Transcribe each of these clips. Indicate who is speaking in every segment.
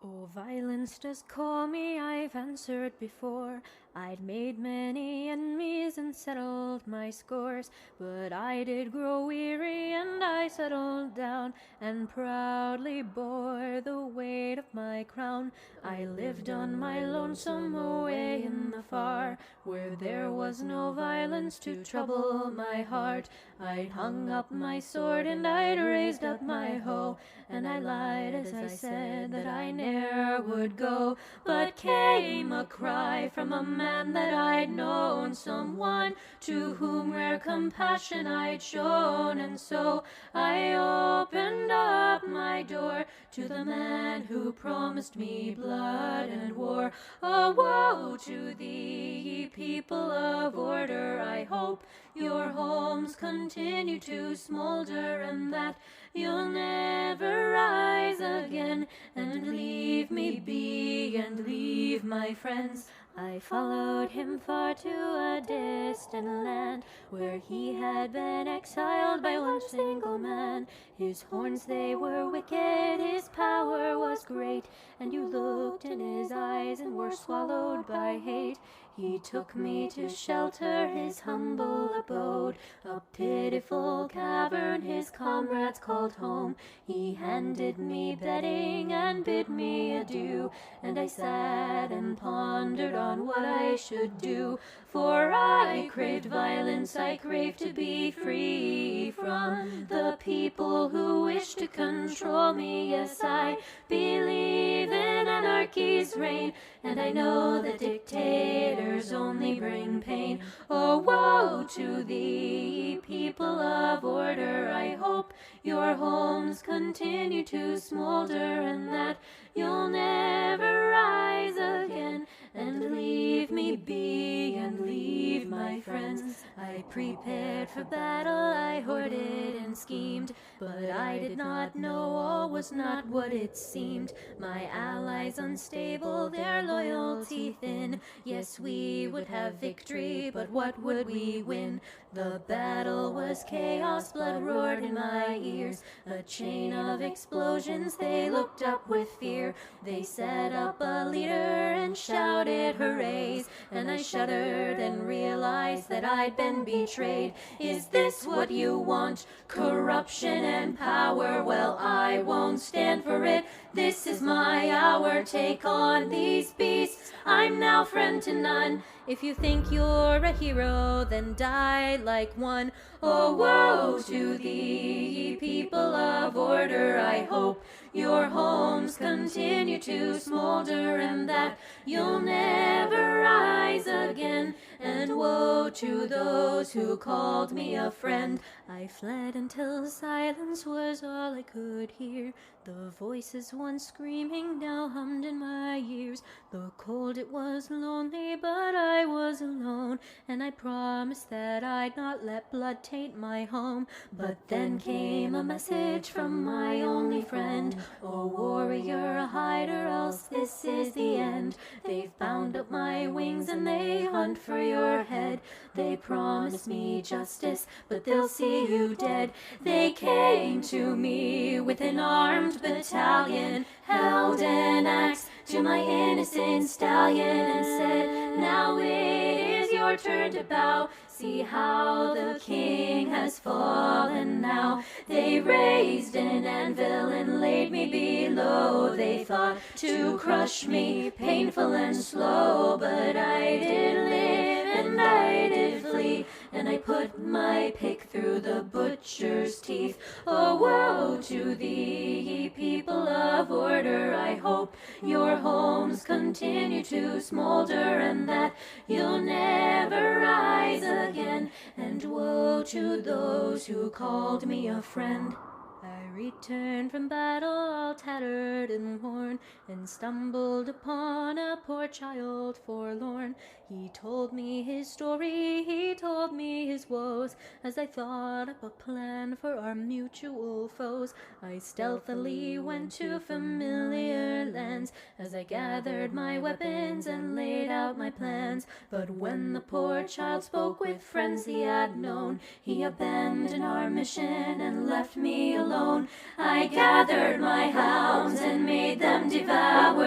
Speaker 1: Oh, violence does call me, I've answered before. I'd made many enemies and settled my scores, but I did grow weary and I settled down and proudly bore the weight of my crown. I lived on my lonesome away in the far, where there was no violence to trouble my heart. I'd hung up my sword and I'd raised up my hoe, and I lied as I said that I ne'er would go. But came a cry from a man that I'd known, someone to whom rare compassion I'd shown, and so I opened up my door to the man who promised me blood and war. Oh, woe to thee, ye people of order! I hope your homes continue to smolder, and that you'll never rise again and leave me be and leave my friends. I followed him far to a distant land, where he had been exiled by one single man. His horns, they were wicked, his power was great, and you looked in his eyes and were swallowed by hate. He took me to shelter his humble abode, a pitiful cavern his comrades called home. He handed me bedding and bid me adieu, and I sat and pondered on what I should do. For I craved violence, I craved to be free from the people who wish to control me. Yes, I believe in anarchy's reign, and I know that dictators only bring pain. Oh, woe to thee, people of order! I hope your homes continue to smolder, and that you'll never rise again and leave me be and leave my friends. I prepared for battle, I hoarded and schemed, but I did not know all was not what it seemed. My allies unstable, their loyalty thin. Yes, we would have victory, but what would we win? The battle was chaos, blood roared in my ears, a chain of explosions, they looked up with fear. They set up a leader and shouted hoorays, and I shuddered and realized that I'd been betrayed. Is this what you want? Corruption and power? Well, I won't stand for it. This is my hour. Take on these beasts. I'm now friend to none. If you think you're a hero, then die like one. Oh, woe to thee, ye people of order! I hope your homes continue to smolder, and that you'll never rise again. And woe to those who called me a friend. I fled until silence was all I could hear. The voices once screaming now hummed in my ears. Though cold it was lonely, but I was alone, and I promised that I'd not let blood taint my home. But then came a message from my only friend. Oh, warrior, hide or else this is the end. They've bound up my wings and they hunt for your head. They promised me justice, but they'll see you dead. They came to me with an armed battalion, held an axe to my innocent stallion, and said, now it is your turn to bow. See how the king has fallen now. They raised an anvil and laid me below. They thought to crush me, painful and slow, but I did live and I did flee, and I put my pick through the butcher's teeth. Oh, woe to thee, ye people of order! I hope your homes continue to smolder, and that you'll never rise again. And woe to those who called me a friend. I returned from battle all tattered and worn, and stumbled upon a poor child forlorn. He told me his story, he told me his woes, as I thought up a plan for our mutual foes. I stealthily went to familiar lands, as I gathered my weapons and laid out my plans. But when the poor child spoke with friends he had known, he abandoned our mission and left me alone. I gathered my hounds and made them devour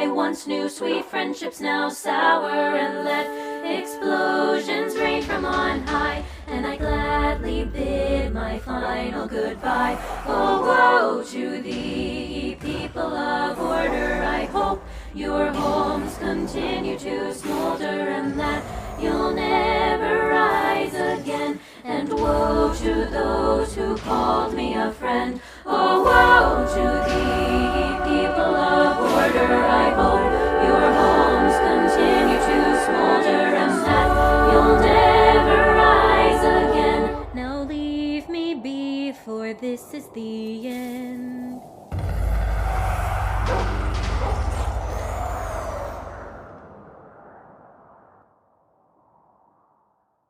Speaker 1: I once knew sweet friendships now sour, and let explosions rain from on high, and I gladly bid my final goodbye. Oh, woe to thee, people of order, I hope your homes continue to smolder, and that you'll never rise again. And woe to those who called me a friend. Oh, woe to thee, people of order, I hope your homes continue to smolder, and that you'll never rise again. Now leave me be, for this is the end.